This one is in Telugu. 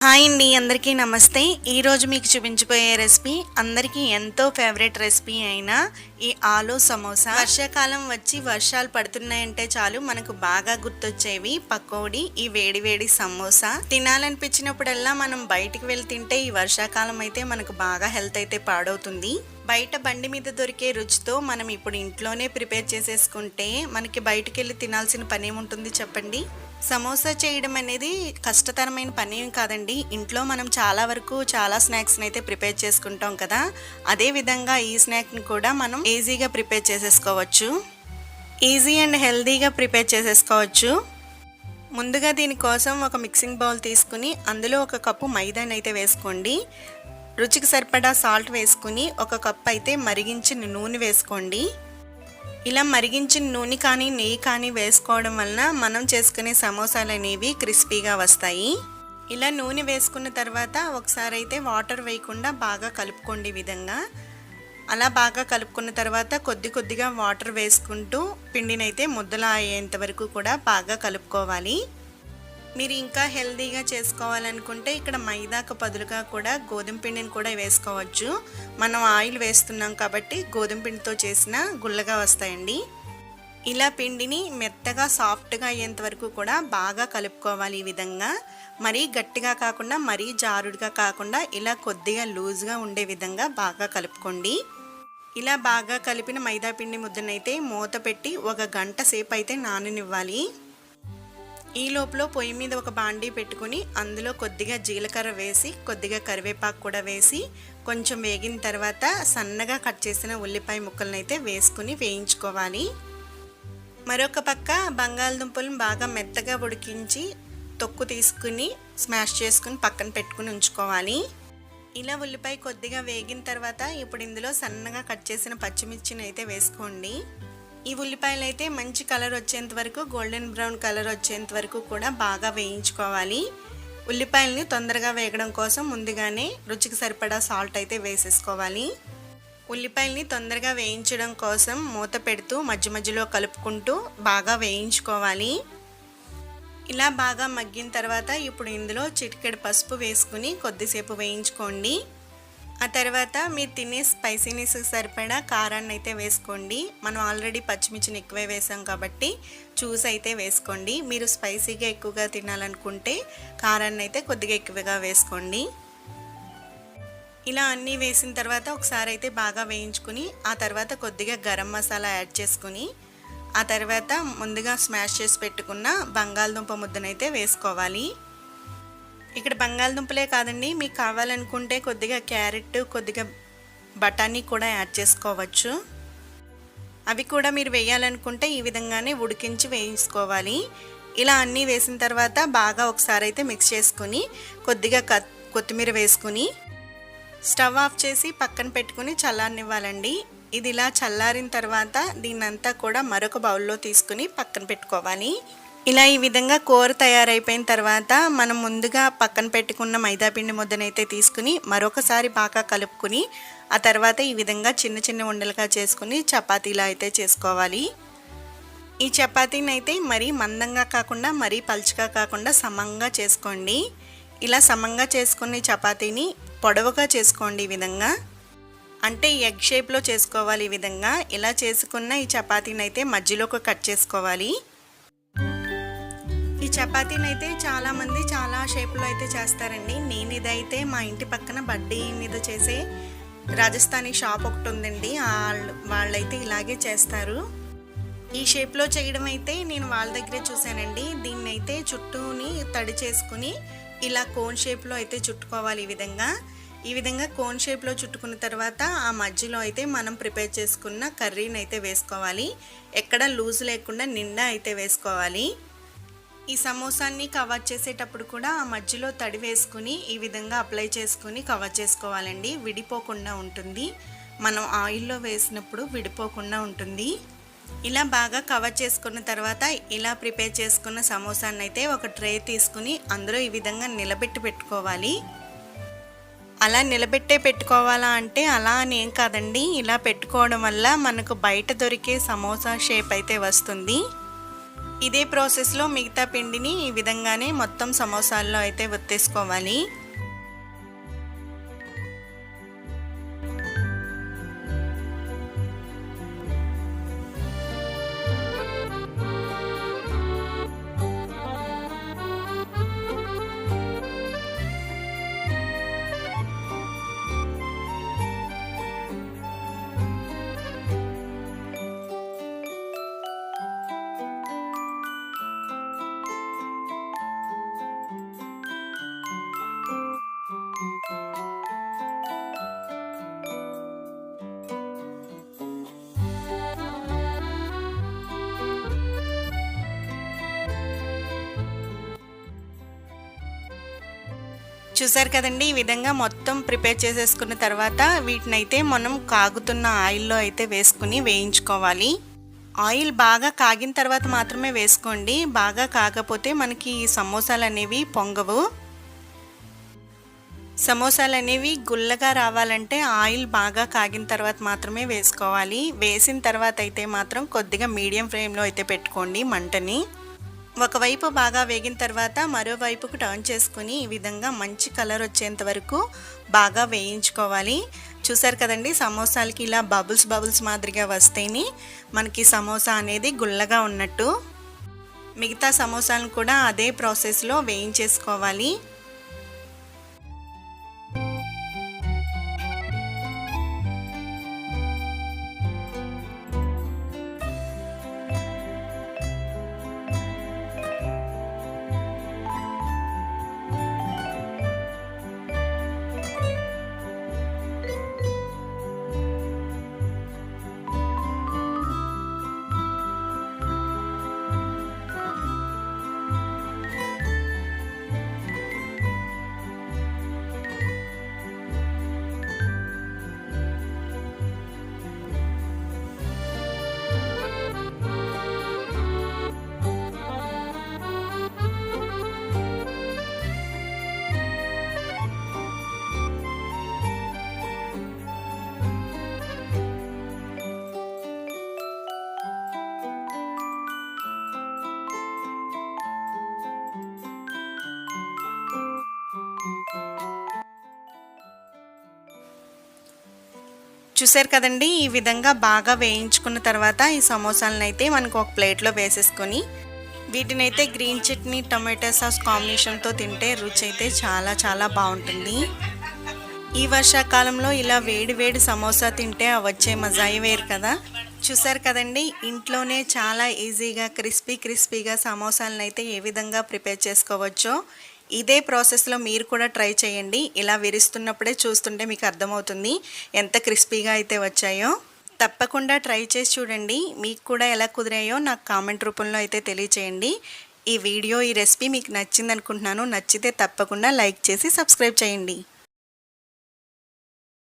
హాయ్ అండి, అందరికీ నమస్తే. ఈరోజు మీకు చూపించబోయే రెసిపీ అందరికీ ఎంతో ఫేవరెట్ రెసిపీ అయిన ఈ ఆలూ సమోసా. వర్షాకాలం వచ్చి వర్షాలు పడుతున్నాయంటే చాలు మనకు బాగా గుర్తొచ్చేవి పకోడీ, ఈ వేడి వేడి సమోసా. తినాలనిపించినప్పుడల్లా మనం బయటికి వెళ్ళి తింటే ఈ వర్షాకాలం అయితే మనకు బాగా హెల్త్ అయితే పాడవుతుంది. బయట బండి మీద దొరికే రుచితో మనం ఇప్పుడు ఇంట్లోనే ప్రిపేర్ చేసేసుకుంటే మనకి బయటికి వెళ్ళి తినాల్సిన పని ఏముంటుంది చెప్పండి. సమోసా చేయడం అనేది కష్టతరమైన పని ఏం కాదండి. ఇంట్లో మనం చాలా వరకు చాలా స్నాక్స్ని అయితే ప్రిపేర్ చేసుకుంటాం కదా, అదే విధంగా ఈ స్నాక్ని కూడా మనం ఈజీగా ప్రిపేర్ చేసేసుకోవచ్చు. ఈజీ అండ్ హెల్తీగా ప్రిపేర్ చేసేసుకోవచ్చు. ముందుగా దీనికోసం ఒక మిక్సింగ్ బౌల్ తీసుకుని అందులో ఒక కప్పు మైదాని అయితే వేసుకోండి. రుచికి సరిపడా సాల్ట్ వేసుకుని ఒక కప్ అయితే మరిగించిన నూనె వేసుకోండి. ఇలా మరిగించిన నూనె కానీ నెయ్యి కానీ వేసుకోవడం వలన మనం చేసుకునే సమోసాలు అనేవి క్రిస్పీగా వస్తాయి. ఇలా నూనె వేసుకున్న తర్వాత ఒకసారి అయితే వాటర్ వేయకుండా బాగా కలుపుకోండి. ఈ విధంగా అలా బాగా కలుపుకున్న తర్వాత కొద్ది కొద్దిగా వాటర్ వేసుకుంటూ పిండినైతే ముద్దలా అయ్యేంత వరకు కూడా బాగా కలుపుకోవాలి. మీరు ఇంకా హెల్తీగా చేసుకోవాలనుకుంటే ఇక్కడ మైదాకు బదులుగా కూడా గోధుమ పిండిని కూడా వేసుకోవచ్చు. మనం ఆయిల్ వేస్తున్నాం కాబట్టి గోధుమ పిండితో చేసిన గుల్లగా వస్తాయండి. ఇలా పిండిని మెత్తగా సాఫ్ట్గా అయ్యేంత వరకు కూడా బాగా కలుపుకోవాలి. ఈ విధంగా మరీ గట్టిగా కాకుండా మరీ జారుడుగా కాకుండా ఇలా కొద్దిగా లూజ్గా ఉండే విధంగా బాగా కలుపుకోండి. ఇలా బాగా కలిపిన మైదా పిండి ముద్దనైతే మూత పెట్టి 1 గంట సేపు అయితే నాననివ్వాలి. ఈ లోపల పొయ్యి మీద ఒక బాండీ పెట్టుకుని అందులో కొద్దిగా జీలకర్ర వేసి కొద్దిగా కరివేపాకు కూడా వేసి కొంచెం వేగిన తర్వాత సన్నగా కట్ చేసిన ఉల్లిపాయ ముక్కలను అయితే వేసుకుని వేయించుకోవాలి. మరొక పక్క బంగాళదుంపలను బాగా మెత్తగా ఉడికించి తొక్కు తీసుకుని స్మాష్ చేసుకుని పక్కన పెట్టుకుని ఉంచుకోవాలి. ఇలా ఉల్లిపాయ కొద్దిగా వేగిన తర్వాత ఇప్పుడు ఇందులో సన్నగా కట్ చేసిన పచ్చిమిర్చిని అయితే వేసుకోండి. ఈ ఉల్లిపాయలు అయితే మంచి కలర్ వచ్చేంత వరకు గోల్డెన్ బ్రౌన్ కలర్ వచ్చేంత వరకు కూడా బాగా వేయించుకోవాలి. ఉల్లిపాయలని తొందరగా వేగడం కోసం ముందుగానే రుచికి సరిపడా సాల్ట్ అయితే వేసేసుకోవాలి. ఉల్లిపాయలని తొందరగా వేయించడం కోసం మూత పెడుతూ మధ్య మధ్యలో కలుపుకుంటూ బాగా వేయించుకోవాలి. ఇలా బాగా మగ్గిన తర్వాత ఇప్పుడు ఇందులో చిటికెడు పసుపు వేసుకుని కొద్దిసేపు వేయించుకోండి. ఆ తర్వాత మీరు తినే స్పైసీనెస్ సరిపడా కారాన్ని అయితే వేసుకోండి. మనం ఆల్రెడీ పచ్చిమిర్చిని ఎక్కువే వేసాం కాబట్టి చూసి అయితే వేసుకోండి. మీరు స్పైసీగా ఎక్కువగా తినాలనుకుంటే కారాన్ని అయితే కొద్దిగా ఎక్కువగా వేసుకోండి. ఇలా అన్నీ వేసిన తర్వాత ఒకసారి అయితే బాగా వేయించుకుని ఆ తర్వాత కొద్దిగా గరం మసాలా యాడ్ చేసుకుని ఆ తర్వాత ముందుగా స్మాష్ చేసి పెట్టుకున్న బంగాళదుంప ముద్దనైతే వేసుకోవాలి. ఇక్కడ బంగాళదుంపలే కాదండి, మీకు కావాలనుకుంటే కొద్దిగా క్యారెట్ కొద్దిగా బఠానీ కూడా యాడ్ చేసుకోవచ్చు. అవి కూడా మీరు వేయాలనుకుంటే ఈ విధంగానే ఉడికించి వేయించుకోవాలి. ఇలా అన్నీ వేసిన తర్వాత బాగా ఒకసారి అయితే మిక్స్ చేసుకుని కొద్దిగా కొత్తిమీర వేసుకుని స్టవ్ ఆఫ్ చేసి పక్కన పెట్టుకుని చల్లారనివ్వాలండి. ఇది ఇలా చల్లారిన తర్వాత దీన్నంతా కూడా మరొక బౌల్లో తీసుకుని పక్కన పెట్టుకోవాలి. ఇలా ఈ విధంగా కూర తయారైపోయిన తర్వాత మనం ముందుగా పక్కన పెట్టుకున్న మైదాపిండి ముద్దనైతే తీసుకుని మరొకసారి బాగా కలుపుకుని ఆ తర్వాత ఈ విధంగా చిన్న చిన్న ఉండలుగా చేసుకుని చపాతీలా అయితే చేసుకోవాలి. ఈ చపాతీని అయితే మరీ మందంగా కాకుండా మరీ పలుచగా కాకుండా సమంగా చేసుకోండి. ఇలా సమంగా చేసుకుని చపాతీని పొడవుగా చేసుకోండి. ఈ విధంగా అంటే ఎగ్ షేప్లో చేసుకోవాలి. ఈ విధంగా ఇలా చేసుకున్న ఈ చపాతీని అయితే మధ్యలోకి కట్ చేసుకోవాలి. ఈ చపాతీని అయితే చాలామంది చాలా షేప్లో అయితే చేస్తారండి. నేను ఇదైతే మా ఇంటి పక్కన బడ్డీ మీద చేసే రాజస్థానీ షాప్ ఒకటి ఉందండి, వాళ్ళైతే ఇలాగే చేస్తారు. ఈ షేప్లో చేయడం అయితే నేను వాళ్ళ దగ్గరే చూశానండి. దీన్ని అయితే చుట్టూని తడి చేసుకుని ఇలా కోన్ షేప్లో అయితే చుట్టుకోవాలి. ఈ విధంగా కోన్ షేప్లో చుట్టుకున్న తర్వాత ఆ మధ్యలో అయితే మనం ప్రిపేర్ చేసుకున్న కర్రీని అయితే వేసుకోవాలి. ఎక్కడ లూజ్ లేకుండా నిండా అయితే వేసుకోవాలి. ఈ సమోసాన్ని కవర్ చేసేటప్పుడు కూడా ఆ మధ్యలో తడి వేసుకుని ఈ విధంగా అప్లై చేసుకుని కవర్ చేసుకోవాలండి. విడిపోకుండా ఉంటుంది, మనం ఆయిల్లో వేసినప్పుడు విడిపోకుండా ఉంటుంది. ఇలా బాగా కవర్ చేసుకున్న తర్వాత ఇలా ప్రిపేర్ చేసుకున్న సమోసాన్ని అయితే ఒక ట్రే తీసుకుని అందులో ఈ విధంగా నిలబెట్టి పెట్టుకోవాలి. అలా నిలబెట్టే పెట్టుకోవాలా అంటే అలా అని ఏం కాదండి, ఇలా పెట్టుకోవడం వల్ల మనకు బయట దొరికే సమోసా షేప్ అయితే వస్తుంది. ఇదే ప్రాసెస్లో మిగతా పిండిని ఈ విధంగానే మొత్తం సమోసాల్లో అయితే ఒత్తేసుకోవాలి. చూసారు కదండి, ఈ విధంగా మొత్తం ప్రిపేర్ చేసేసుకున్న తర్వాత వీటినైతే మనం కాగుతున్న ఆయిల్లో అయితే వేసుకుని వేయించుకోవాలి. ఆయిల్ బాగా కాగిన తర్వాత మాత్రమే వేసుకోండి. బాగా కాకపోతే మనకి ఈ సమోసాలు అనేవి పొంగవు. సమోసాలు అనేవి గుల్లగా రావాలంటే ఆయిల్ బాగా కాగిన తర్వాత మాత్రమే వేసుకోవాలి. వేసిన తర్వాత అయితే మాత్రం కొద్దిగా మీడియం ఫ్లేమ్లో అయితే పెట్టుకోండి మంటని. ఒకవైపు బాగా వేగిన తర్వాత మరోవైపుకు టర్న్ చేసుకుని ఈ విధంగా మంచి కలర్ వచ్చేంత వరకు బాగా వేయించుకోవాలి. చూసారు కదండి, సమోసాలకి ఇలా బబుల్స్ మాదిరిగా వస్తేనే మనకి సమోసా అనేది గుల్లగా ఉన్నట్టు. మిగతా సమోసాలను కూడా అదే ప్రాసెస్లో వేయించేసుకోవాలి. చూసారు కదండి, ఈ విధంగా బాగా వేయించుకున్న తర్వాత ఈ సమోసాలను అయితే మనకు ఒక ప్లేట్లో వేసేసుకొని వీటినైతే గ్రీన్ చట్నీ టొమాటో సాస్ కాంబినేషన్తో తింటే రుచి అయితే చాలా బాగుంటుంది. ఈ వర్షాకాలంలో ఇలా వేడి సమోసా తింటే వచ్చే మజాయి వేరు కదా. చూసారు కదండి, ఇంట్లోనే చాలా ఈజీగా క్రిస్పీగా సమోసాలను అయితే ఏ విధంగా ప్రిపేర్ చేసుకోవచ్చో ఇదే ప్రాసెస్లో మీరు కూడా ట్రై చేయండి. ఇలా విరుస్తున్నప్పుడే చూస్తుంటే మీకు అర్థమవుతుంది ఎంత క్రిస్పీగా అయితే వచ్చాయో. తప్పకుండా ట్రై చేసి చూడండి. మీకు కూడా ఎలా కుదిరాయో నాకు కామెంట్ రూపంలో అయితే తెలియచేయండి. ఈ రెసిపీ మీకు నచ్చింది అనుకుంటున్నాను. నచ్చితే తప్పకుండా లైక్ చేసి సబ్స్క్రైబ్ చేయండి.